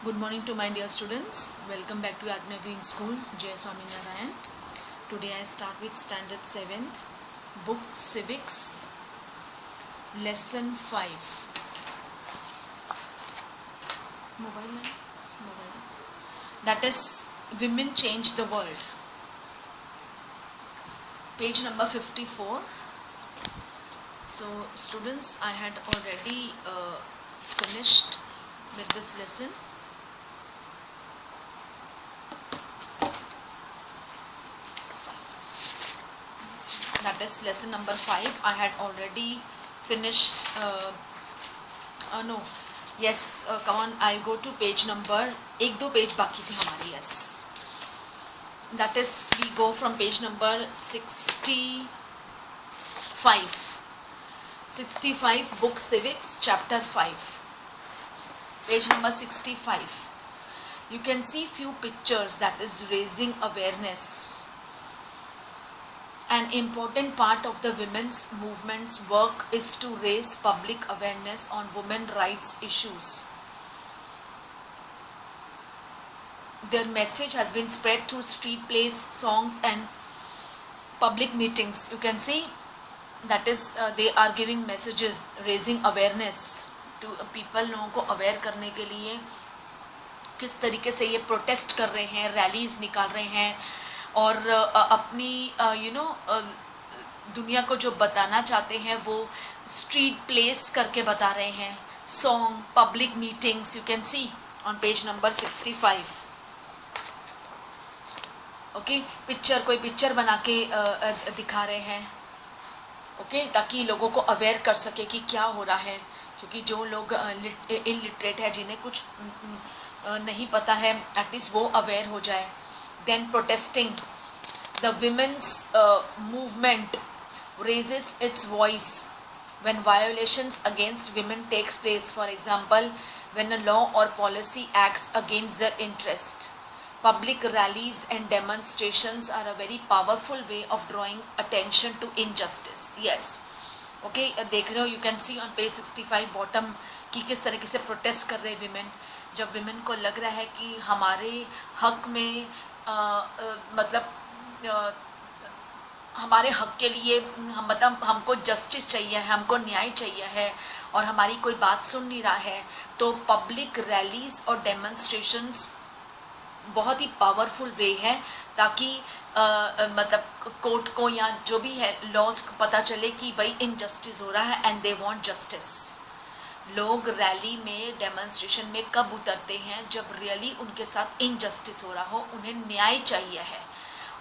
Good morning to my dear students. Welcome back to Admir Green School, J. Swaminarayan. Today I start with Standard 7th, Book Civics, Lesson 5. Mobile. That is Women Change the World. Page number 54. So students, I had already finished with this lesson. That is lesson number 5. I had already finished. No, yes. Come on. I go to page number. एक दो page बाकी थी हमारी. Yes. That is we go from page number 65. 65 book civics chapter 5. Page number 65. You can see few pictures that is raising awareness. An important part of the women's movement's work is to raise public awareness on women's rights issues. Their message has been spread through street plays, songs and public meetings. You can see that is they are giving messages, raising awareness to people. लोगों को aware करने के लिए किस तरीके से ये protest कर रहे हैं, rallies निकाल रहे हैं और अपनी दुनिया को जो बताना चाहते हैं वो स्ट्रीट प्लेस करके बता रहे हैं. Song, public meetings, you can see on page number 65. Okay, picture, कोई पिक्चर बना के दिखा रहे हैं. ओके, ताकि लोगों को अवेयर कर सके कि क्या हो रहा है, क्योंकि जो लोग इलिटरेट है, जिन्हें कुछ नहीं पता है, एटलीस्ट वो अवेयर हो जाए. Then protesting, the women's movement raises its voice when violations against women takes place. For example, when a law or policy acts against their interest. Public rallies and demonstrations are a very powerful way of drawing attention to injustice. Yes. Okay, देख रहे हो, you can see on page 65 bottom कि किस तरीके से protest कर रहे women. जब women को लग रहा है कि हमारे हक में मतलब हमारे हक के लिए मतलब हमको जस्टिस चाहिए है, हमको न्याय चाहिए है और हमारी कोई बात सुन नहीं रहा है, तो पब्लिक रैलीज और डेमोन्स्ट्रेशंस बहुत ही पावरफुल वे है ताकि मतलब कोर्ट को या जो भी है लॉज को पता चले कि भाई इनजस्टिस हो रहा है एंड दे वांट जस्टिस. लोग रैली में, डेमोन्स्ट्रेशन में कब उतरते हैं? जब रियली उनके साथ इनजस्टिस हो रहा हो, उन्हें न्याय चाहिए है,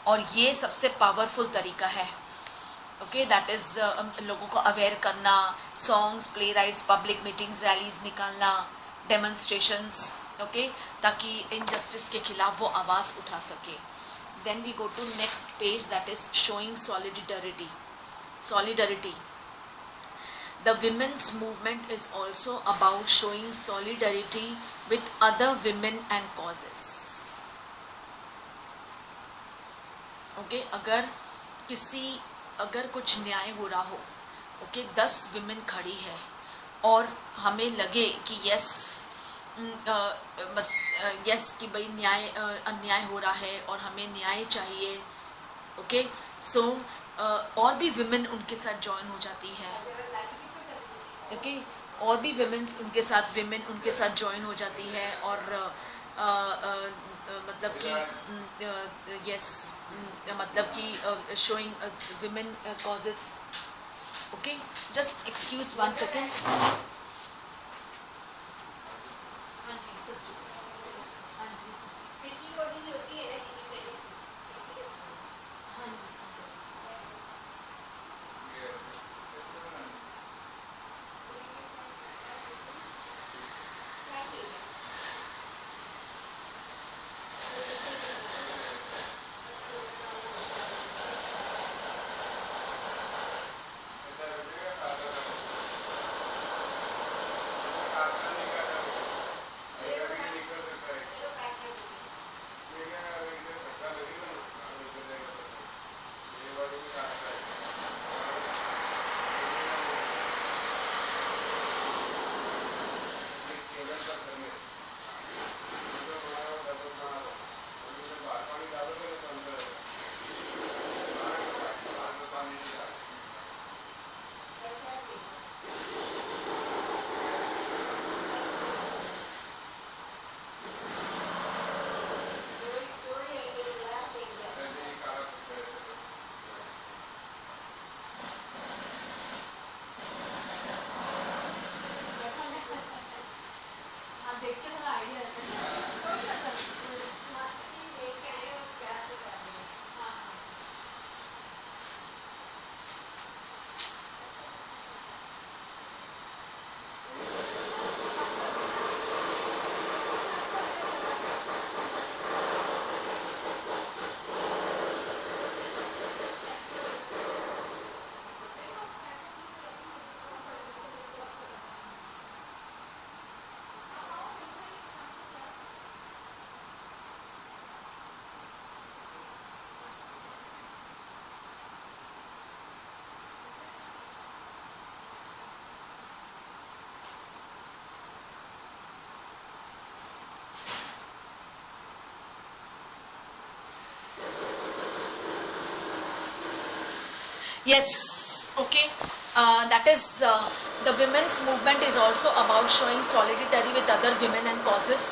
और ये सबसे पावरफुल तरीका है. ओके, दैट इज लोगों को अवेयर करना, songs, play rights, public meetings, rallies निकालना, डेमोन्स्ट्रेशंस. ओके, ताकि इनजस्टिस के खिलाफ वो आवाज़ उठा सके. Then we go to next page, that is showing solidarity. The women's movement is also about showing solidarity with other women and causes. Okay, अगर कुछ न्याय हो रहा हो, okay, 10 women खड़ी है और हमें लगे कि यस कि भाई अन्याय हो रहा है और हमें न्याय चाहिए. ओके, सो और भी women उनके साथ ज्वाइन हो जाती है. ओके, और भी women उनके साथ ज्वाइन हो जाती है और मतलब कि यस मतलब कि showing women causes. Okay, just excuse 1 second. देख के थोड़ा आइडिया रहता है। Yes, okay. That is the women's movement is also about showing solidarity with other women and causes,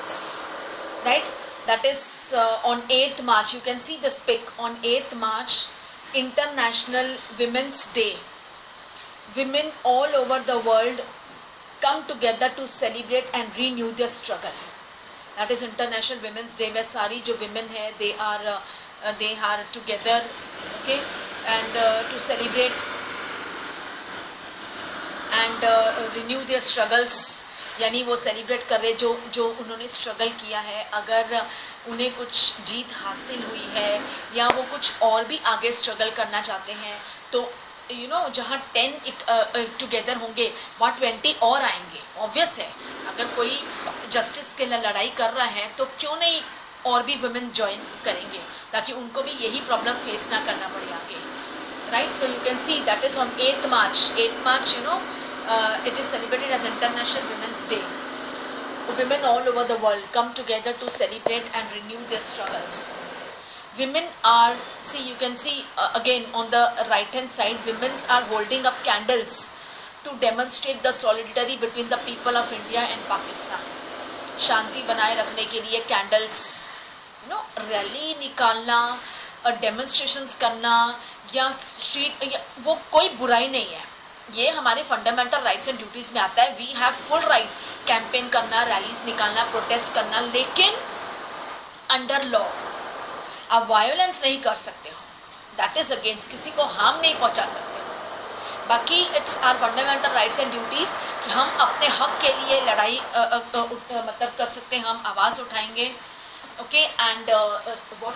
right? That is on 8th March. You can see this pic on 8th March, International Women's Day. Women all over the world come together to celebrate and renew their struggle. That is International Women's Day, where सारी जो women है they are together, okay, and to celebrate and renew their struggles. यानी वो celebrate कर रहे जो उन्होंने struggle किया है, अगर उन्हें कुछ जीत हासिल हुई है या वो कुछ और भी आगे स्ट्रगल करना चाहते हैं, तो यू नो जहाँ 10 टुगेदर होंगे वहाँ 20 और आएंगे. ऑब्वियस है, अगर कोई जस्टिस के लिए लड़ाई कर रहा है तो क्यों नहीं और भी वुमेन ज्वाइन करेंगे, ताकि उनको भी यही प्रॉब्लम फेस ना करना पड़े आगे, right. So you can see that is on 8th March, you know, it is celebrated as International Women's Day. Women all over the world come together to celebrate and renew their struggles. Women are, see, you can see again on the right hand side, women are holding up candles to demonstrate the solidarity between the people of India and Pakistan. शांति बनाए रखने के लिए candles, you know, rally निकालना और demonstrations करना या street, वो कोई बुराई नहीं है, ये हमारे फंडामेंटल राइट्स एंड ड्यूटीज़ में आता है. We have full right campaign करना, रैलीज निकालना, प्रोटेस्ट करना, लेकिन अंडर लॉ आप वायोलेंस नहीं कर सकते हो. दैट इज अगेंस्ट, किसी को हार्म नहीं पहुंचा सकते हो. बाकी it's are fundamental rights and duties कि हम अपने हक के लिए लड़ाई मतलब कर सकते हैं, हम आवाज़ उठाएंगे, okay. And what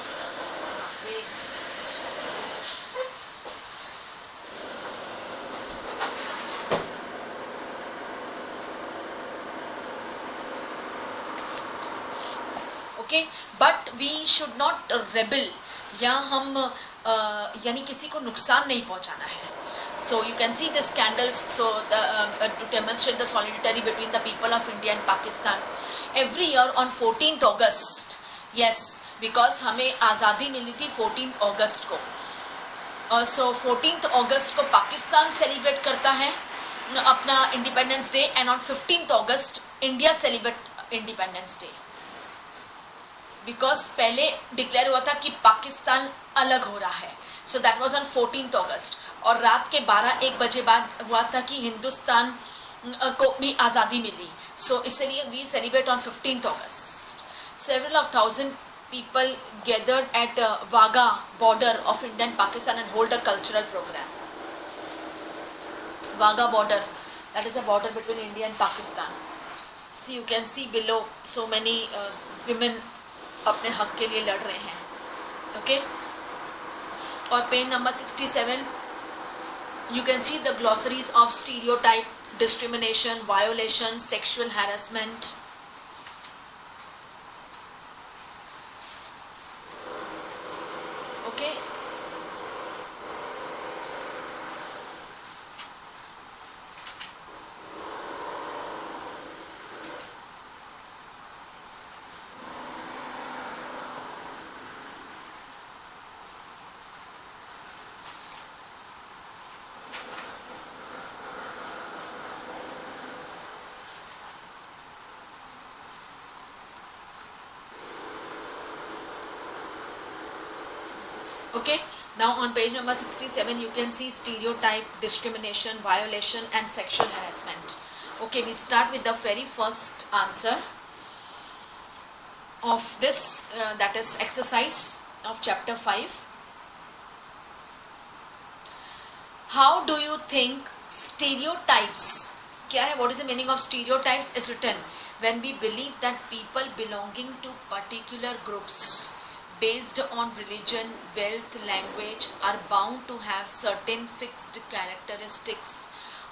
okay, but we should not rebel, या हम यानी किसी को नुकसान नहीं पहुंचाना है. So you can see this candles, so to demonstrate the solidarity between the people of India and Pakistan. Every year on 14th August, yes, because हमें आज़ादी मिली थी 14th August को. So 14th August को पाकिस्तान सेलिब्रेट करता है अपना independence day, and on 15th August India celebrate independence day. Because पहले declare हुआ था कि पाकिस्तान अलग हो रहा है, so that was on 14th August. और रात के 12-1 बजे बाद हुआ था कि हिंदुस्तान को भी आज़ादी मिली, सो इसलिए we celebrate on 15th August. Several of thousand people gathered at Wagah border of India and Pakistan and hold a cultural program. Wagah border, that is a border between India and Pakistan. See, you can see below so many women अपने हक के लिए लड़ रहे हैं, okay. और page number 67, you can see the glossaries of stereotype, discrimination, violation, sexual harassment. Okay. Okay, now on page number 67 you can see stereotype, discrimination, violation and sexual harassment. Okay, we start with the very first answer. of this that is exercise of chapter 5. How do you think stereotypes, क्या है, what is the meaning of stereotypes? It's written, when we believe that people belonging to particular groups based on religion, wealth, language are bound to have certain fixed characteristics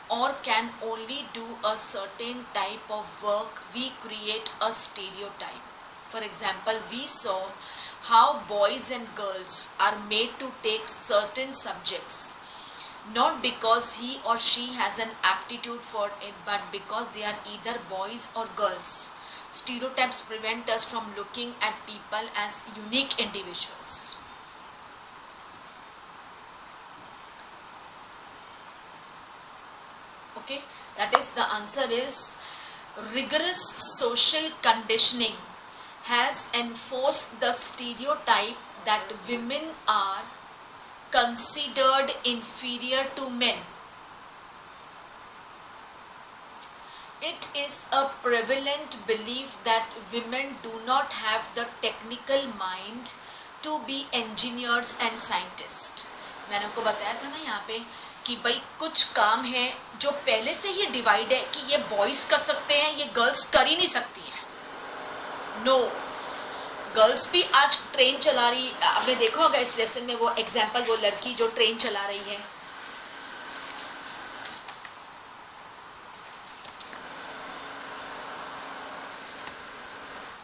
or can only do a certain type of work, we create a stereotype. For example, we saw how boys and girls are made to take certain subjects, not because he or she has an aptitude for it, but because they are either boys or girls. Stereotypes prevent us from looking at people as unique individuals. Okay, that is, the answer is rigorous social conditioning has enforced the stereotype that women are considered inferior to men. It is a prevalent belief that women do not have the technical mind to be engineers and scientists. मैंने आपको बताया था ना यहाँ पे कि भाई कुछ काम है जो पहले से ही डिवाइड है कि ये बॉयज कर सकते हैं, ये गर्ल्स कर ही नहीं सकती हैं. नो, गर्ल्स भी आज ट्रेन चला रही. आपने देखा होगा इस लेसन में वो एग्जाम्पल, वो लड़की जो ट्रेन चला रही है.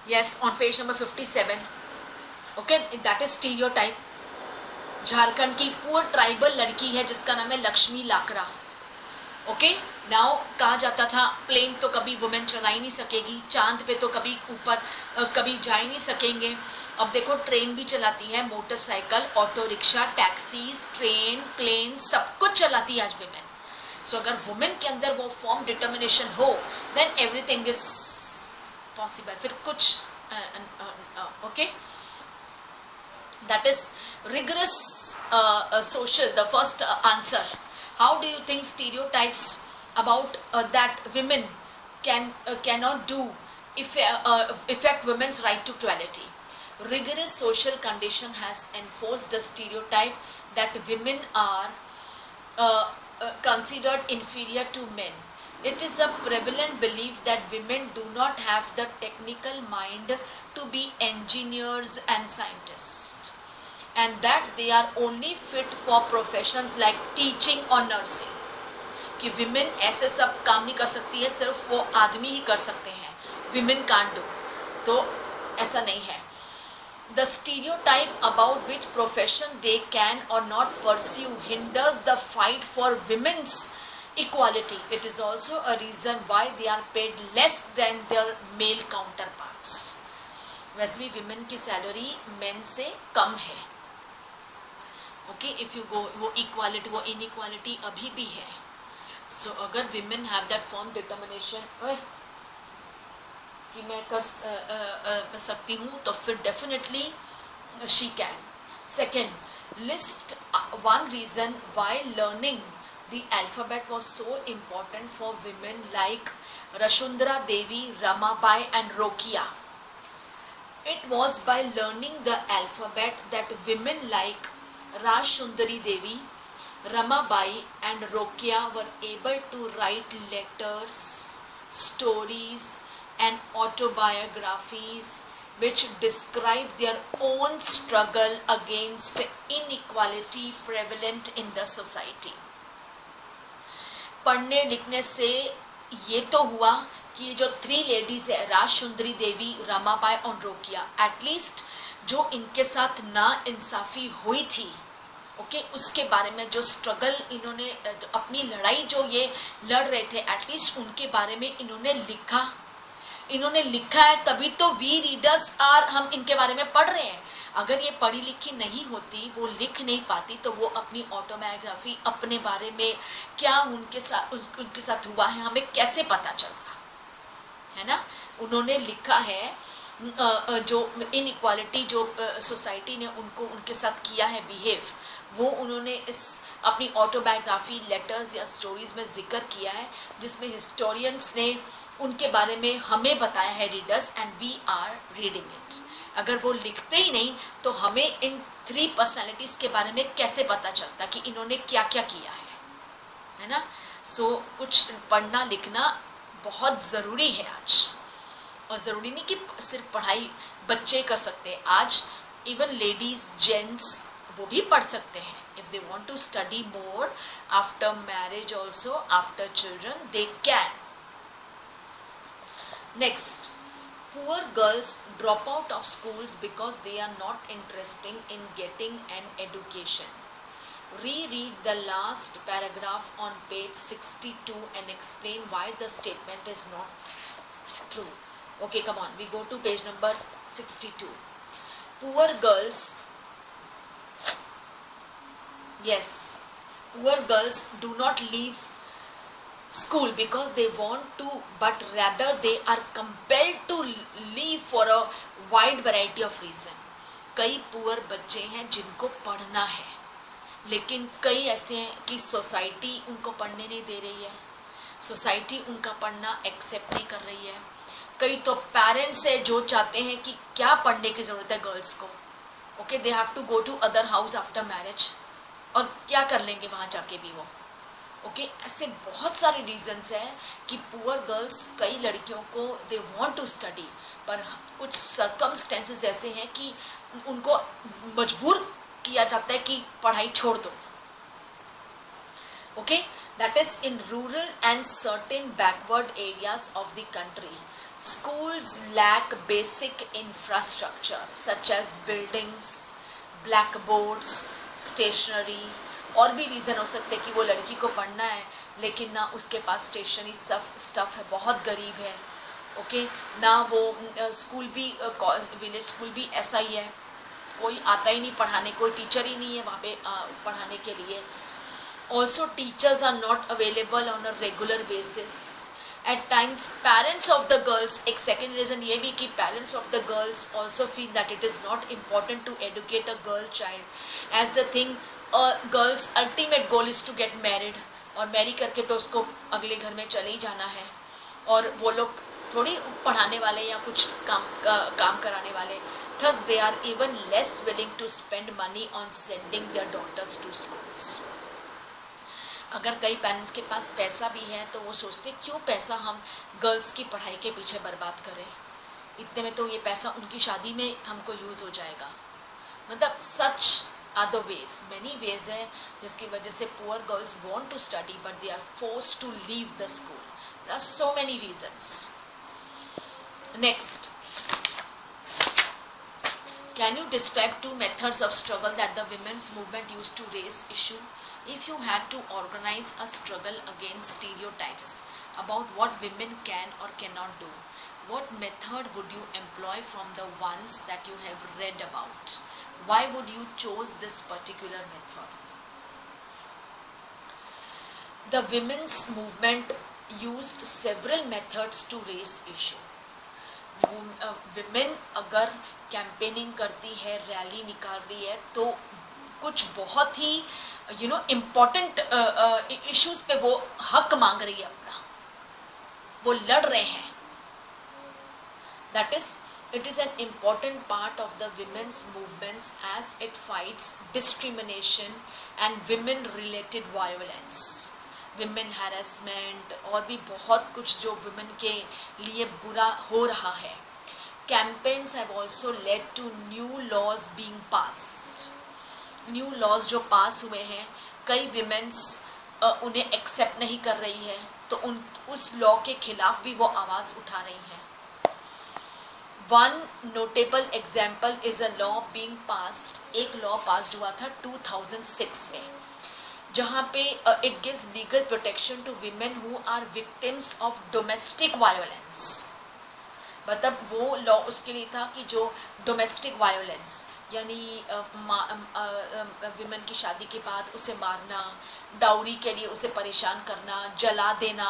Yes, on page number 57. Okay, that is stereotype. Jharkhand की पुअर ट्राइबल लड़की है जिसका नाम है लक्ष्मी लाकरा. ओके, नाउ कहा जाता था प्लेन तो कभी वुमेन चला ही नहीं सकेगी, चांद पे तो कभी ऊपर कभी जा ही नहीं सकेंगे. अब देखो ट्रेन भी चलाती है, motorcycle, auto rickshaw, taxis, train, plane, सब कुछ चलाती है आज वुमेन. सो अगर वुमेन के अंदर वो फॉर्म डिटर्मिनेशन हो देन एवरीथिंग इज पॉसिबल. फिर कुछ okay, that is rigorous social, the first answer. How do you think stereotypes about that women cannot do affect women's right to equality? Rigorous social condition has enforced the stereotype that women are considered inferior to men. It is a prevalent belief that women do not have the technical mind to be engineers and scientists, and that they are only fit for professions like teaching or nursing. कि women ऐसे सब काम नहीं कर सकती है, सिर्फ वो आदमी ही कर सकते हैं, women can't do. तो ऐसा नहीं है. The stereotype about which profession they can or not pursue hinders the fight for women's equality. It is also a reason why they are paid less than their male counterparts. वैसे भी women की salary men से कम है. Okay, if you go, वो equality, वो inequality अभी भी है. सो अगर women have that form determination कि मैं कर सकती हूँ तो फिर definitely she can. Second, list one reason why learning the alphabet was so important for women like Rassundari Devi, Ramabai and Rokeya. It was by learning the alphabet that women like Rajsundari Devi, Ramabai and Rokia were able to write letters, stories and autobiographies which describe their own struggle against inequality prevalent in the society. पढ़ने लिखने से ये तो हुआ कि जो 3 ladies है, राजसुंदरी देवी, रमाबाई और रोकिया, एटलीस्ट जो इनके साथ ना इंसाफी हुई थी, ओके, उसके बारे में जो स्ट्रगल इन्होंने, अपनी लड़ाई जो ये लड़ रहे थे, एटलीस्ट उनके बारे में इन्होंने लिखा है, तभी तो वी रीडर्स आर, हम इनके बारे में पढ़ रहे हैं. अगर ये पढ़ी लिखी नहीं होती, वो लिख नहीं पाती, तो वो अपनी ऑटोबायोग्राफी, अपने बारे में क्या उनके साथ हुआ है, हमें कैसे पता चलता है ना. उन्होंने लिखा है जो इनइक्वालिटी जो सोसाइटी ने उनके साथ किया है बिहेव, वो उन्होंने इस अपनी ऑटोबायोग्राफी, लेटर्स या स्टोरीज में जिक्र किया है, जिसमें हिस्टोरियंस ने उनके बारे में हमें बताया है readers, and we are reading it. अगर वो लिखते ही नहीं तो हमें इन 3 पर्सनैलिटीज के बारे में कैसे पता चलता कि इन्होंने क्या क्या किया है ना। सो कुछ पढ़ना लिखना बहुत ज़रूरी है आज, और ज़रूरी नहीं कि सिर्फ पढ़ाई बच्चे कर सकते हैं, आज इवन लेडीज जेंट्स वो भी पढ़ सकते हैं। If they want to study more after marriage also, after children, they can. Next, poor girls drop out of schools because they are not interested in getting an education. Reread the last paragraph on page 62 and explain why the statement is not true. Okay, come on, we go to page number 62. Poor girls, yes, poor girls do not leave school because they want to, but rather they are compelled to leave for a wide variety of reason. कई poor बच्चे हैं जिनको पढ़ना है, लेकिन कई ऐसे हैं कि सोसाइटी उनको पढ़ने नहीं दे रही है, सोसाइटी उनका पढ़ना एक्सेप्ट नहीं कर रही है। कई तो पेरेंट्स है जो चाहते हैं कि क्या पढ़ने की ज़रूरत है गर्ल्स को, okay, they have to go to other house after marriage, और क्या कर लेंगे वहाँ जाके भी वो, ओके। ऐसे बहुत सारे रीजंस हैं कि पुअर गर्ल्स, कई लड़कियों को दे वांट टू स्टडी, पर कुछ सर्कमस्टेंसेस ऐसे हैं कि उनको मजबूर किया जाता है कि पढ़ाई छोड़ दो, okay. That is in rural and certain backward areas of the country, schools lack basic infrastructure such as buildings, blackboards, stationery, और भी रीज़न हो सकते हैं कि वो लड़की को पढ़ना है लेकिन ना उसके पास स्टेशनरी स्टफ है, बहुत गरीब है, ओके, ना वो स्कूल भी, विलेज स्कूल भी ऐसा ही है, कोई आता ही नहीं पढ़ाने, कोई टीचर ही नहीं है वहाँ पे पढ़ाने के लिए। Also teachers are not available on a regular basis. At times parents of the girls, एक सेकेंड रीज़न ये भी कि parents of the girls also feel that it is not important to educate a girl child as the thing girls ultimate goal is to get married, और marry करके तो उसको अगले घर में चले ही जाना है, और वो लोग थोड़ी पढ़ाने वाले या कुछ काम कराने वाले। Thus they are even less willing to spend money on sending their daughters to schools. अगर कई पेरेंट्स के पास पैसा भी है तो वो सोचते क्यों पैसा हम गर्ल्स की पढ़ाई के पीछे बर्बाद करें, इतने में तो ये पैसा उनकी शादी में हमको यूज़ हो जाएगा। मतलब सच other ways, many ways है जिसकी वजह से poor girls want to study but they are forced to leave the school. There are so many reasons. Next, can you describe 2 methods of struggle that the women's movement used to raise issue? If you had to organize a struggle against stereotypes about what women can or cannot do, what method would you employ from the ones that you have read about? Why would you choose this particular method? The women's movement used several methods to raise issue. Women अगर campaigning करती है, rally निकाल रही है, तो कुछ बहुत ही important issues पे वो हक मांग रही है अपना, वो लड़ रहे हैं। That is, it is an important part of the women's movements as it fights discrimination and women related violence, women harassment, और भी बहुत कुछ जो women के लिए बुरा हो रहा है। Campaigns have also led to new laws being passed. New laws जो पास हुए हैं, कई women's उन्हें एक्सेप्ट नहीं कर रही है, तो उस लॉ के खिलाफ भी वो आवाज़ उठा रही हैं। One notable example is a law being passed, एक लॉ पास हुआ था 2006 में, जहाँ पे it gives legal protection to women who are victims of domestic violence। मतलब वो लॉ उसके लिए था कि जो डोमेस्टिक वायलेंस, यानी विमेन की शादी के बाद उसे मारना, डाउरी के लिए उसे परेशान करना, जला देना,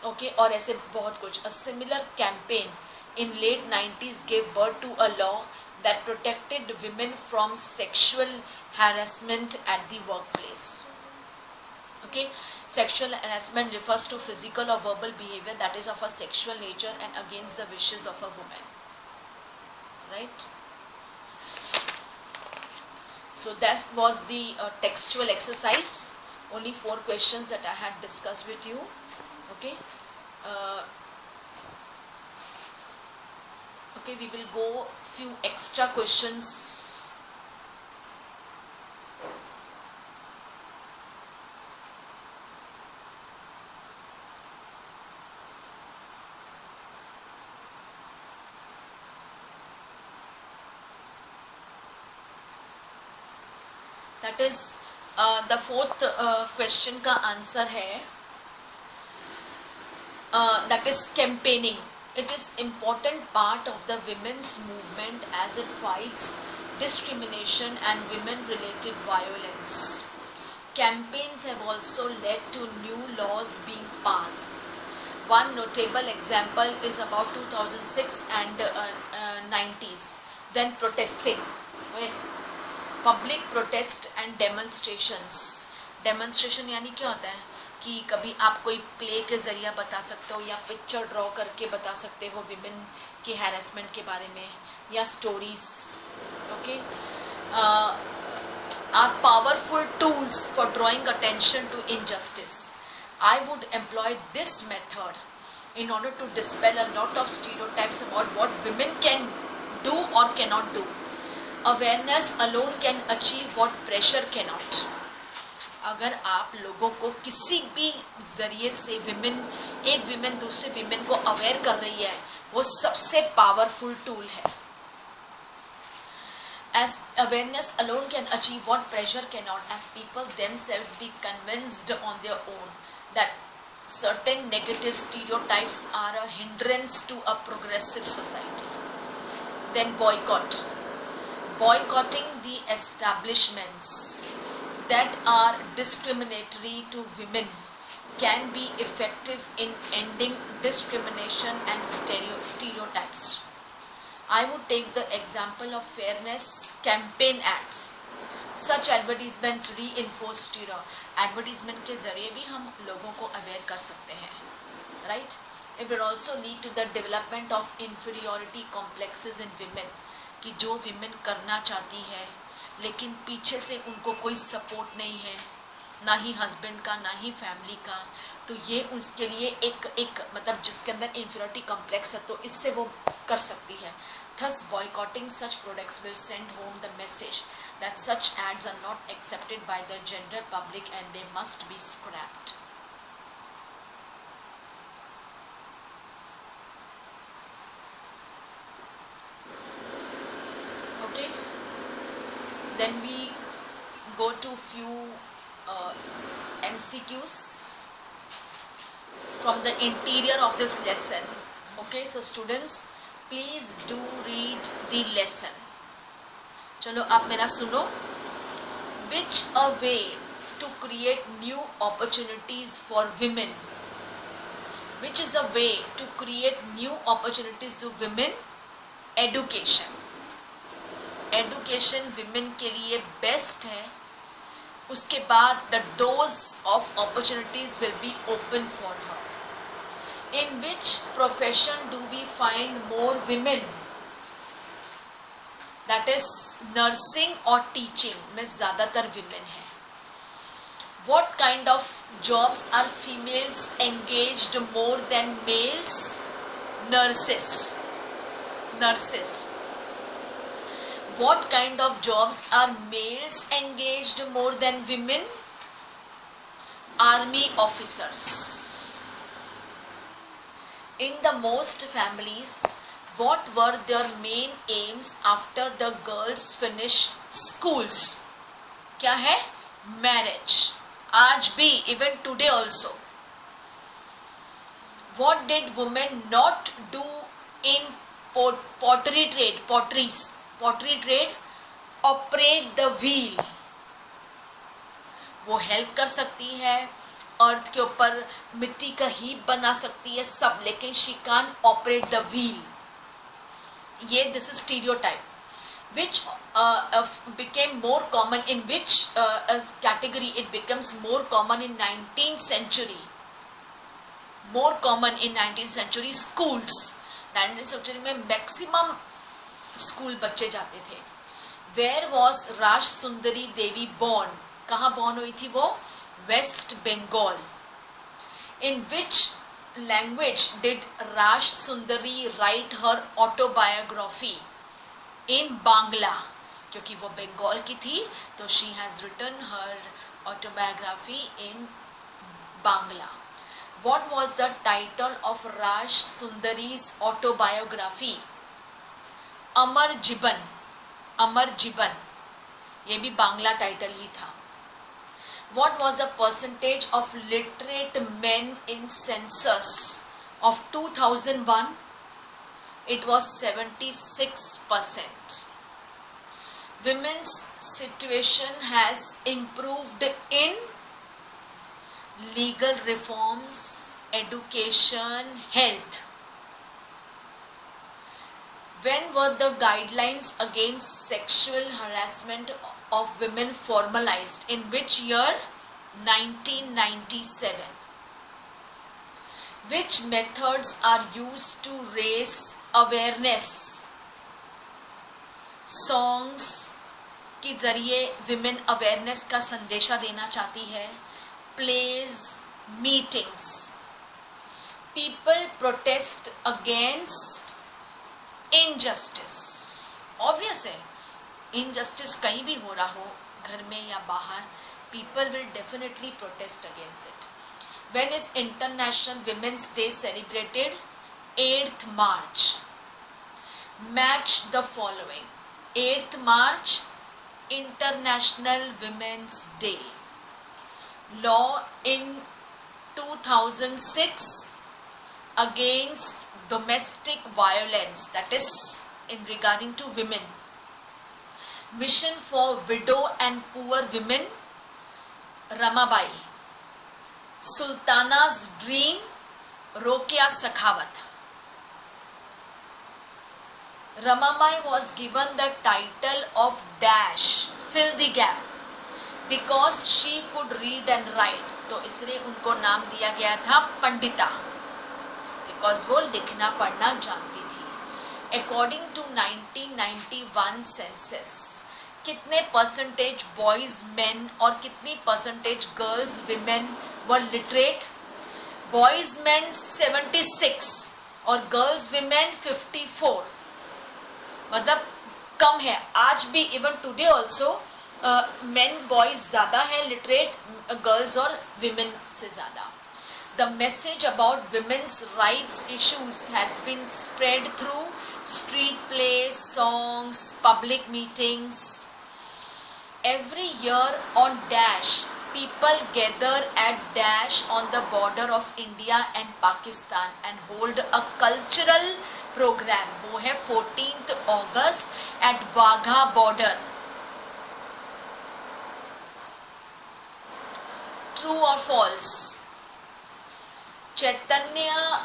ओके, और ऐसे बहुत कुछ। A similar campaign in late 90s gave birth to a law that protected women from sexual harassment at the workplace. Okay, sexual harassment refers to physical or verbal behavior that is of a sexual nature and against the wishes of a woman. Right? So that was the textual exercise. Only 4 questions that I had discussed with you. Okay. Okay, we will go few extra questions. That is the 4th question का answer है that is campaigning. It is important part of the women's movement as it fights discrimination and women related violence. Campaigns have also led to new laws being passed. One notable example is about 2006 and 90s. Then protesting. Public protest and demonstration यानी क्या होता है कि कभी आप कोई play के ज़रिए बता सकते हो या पिक्चर ड्रॉ करके बता सकते हो विमेन के हैरेसमेंट के बारे में या stories. Okay, are powerful tools for drawing attention to injustice. I would employ this method in order to dispel a lot of stereotypes about what women can do or cannot do. Awareness alone can achieve what pressure cannot. अगर आप लोगों को किसी भी जरिए से एक women दूसरे विमेन को अवेयर कर रही है, वो सबसे पावरफुल टूल है. As awareness alone can achieve what pressure cannot, as people themselves be convinced on their own that certain negative stereotypes are a hindrance to a progressive society. Then boycotting the establishments that are discriminatory to women can be effective in ending discrimination and stereotypes. I would take the example of fairness campaign ads. Such advertisements reinforce stereotypes. Advertisement के जरिए भी हम लोगों को aware कर सकते हैं, right? It will also lead to the development of inferiority complexes in women, कि जो women करना चाहती है लेकिन पीछे से उनको कोई सपोर्ट नहीं है, ना ही हस्बैंड का ना ही फैमिली का, तो ये उसके लिए एक मतलब जिसके अंदर inferiority complex है तो इससे वो कर सकती है. Thus, boycotting such products will send home the message that such ads are not accepted by the general public and they must be scrapped. Okay, then we go to few MCQs from the interior of this lesson. Okay, so students, please do read the lesson. चलो आप मेरा सुनो. Which a way to create new opportunities for women? Which is a way to create new opportunities to women? Education. Education women के लिए best है. उसके बाद the doors of opportunities will be open for her. In which profession do we find more women? That is nursing or teaching में ज़्यादातर women हैं. What kind of jobs are females engaged more than males? Nurses. What kind of jobs are males engaged more than women? Army officers. In the most families, what were their main aims after the girls finish schools? क्या है? Marriage. आज भी, even today also. What did women not do in pottery trade? Pottery trade. Operate the wheel. वो help कर सकती है, अर्थ के ऊपर मिट्टी का हीप बना सकती है सब, लेकिन she can't operate the wheel. ये this is stereotype. which became more common, in which category it becomes more common in 19th century, more common in 19th century schools. 19th century में maximum school बच्चे जाते थे. Where was Raj Sundari Devi born, कहाँ born हुई थी वो? West Bengal. In which language did Raj Sundari write her autobiography? In Bangla, क्योंकि वो बंगाल की थी तो she has written her autobiography in Bangla. What was the title of Raj Sundari's autobiography? Amar Jiban. Amar जीवन ये भी बांग्ला टाइटल ही था. What was the percentage of literate men in census of 2001? It was 76%. Women's situation has improved in legal reforms, education, health. When were the guidelines against sexual harassment of women formalized? In which year? 1997. Which methods are used to raise awareness? Songs के जरिए women awareness का संदेशा देना चाहती है. Plays, meetings. People protest against injustice. Obvious है, injustice कहीं भी हो रहा हो, घर में या बाहर, people will definitely protest against it. When is International Women's Day celebrated? 8th March. Match the following. 8th March, International Women's Day. Law in 2006 against domestic violence, that is in regarding to women. Mission for widow and poor women, Ramabai. Sultana's dream, Rokia Sakhawat. Ramabai was given the title of dash, fill the gap, because she could read and write. तो इसलिए उनको नाम दिया गया था Pandita, because वो लिखना पढ़ना जानती थी. अकॉर्डिंग टू 1991 सेंसस, कितने परसेंटेज बॉयज मेन और कितनी percentage girls women were literate? Boys main 76 और गर्ल्स विमेन 54. मतलब कम है. आज भी even today also main boys ज़्यादा है लिटरेट, गर्ल्स और विमेन से ज़्यादा. The message about women's rights issues has been spread through street plays, songs, public meetings. Every year on Dash, people gather at Dash on the border of India and Pakistan and hold a cultural program. वो है 14th August at Wagha border. True or false? Chaitanya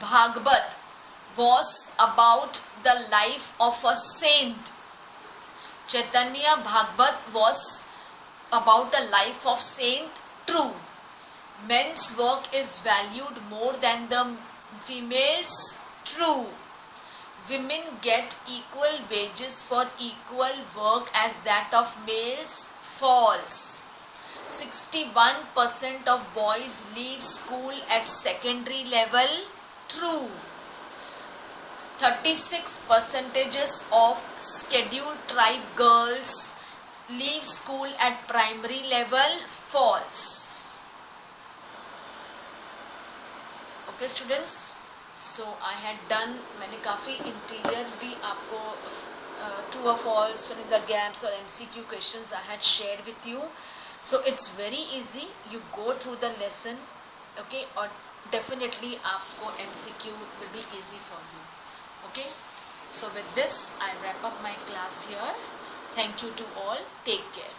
Bhagavad was about the life of a saint. Chaitanya Bhagavad was about the life of saint. True. Men's work is valued more than the females. True. Women get equal wages for equal work as that of males. False. 61% of boys leave school at secondary level. True. 36% of scheduled tribe girls leave school at primary level. False. Okay students, so I had done, मैंने काफ़ी interior भी आपको true or false, fill in the gaps or MCQ questions I had shared with you. So it's very easy, you go through the lesson, okay, or definitely आपको MCQ will be easy for you. Okay, so with this I wrap up my class here. Thank you to all, take care.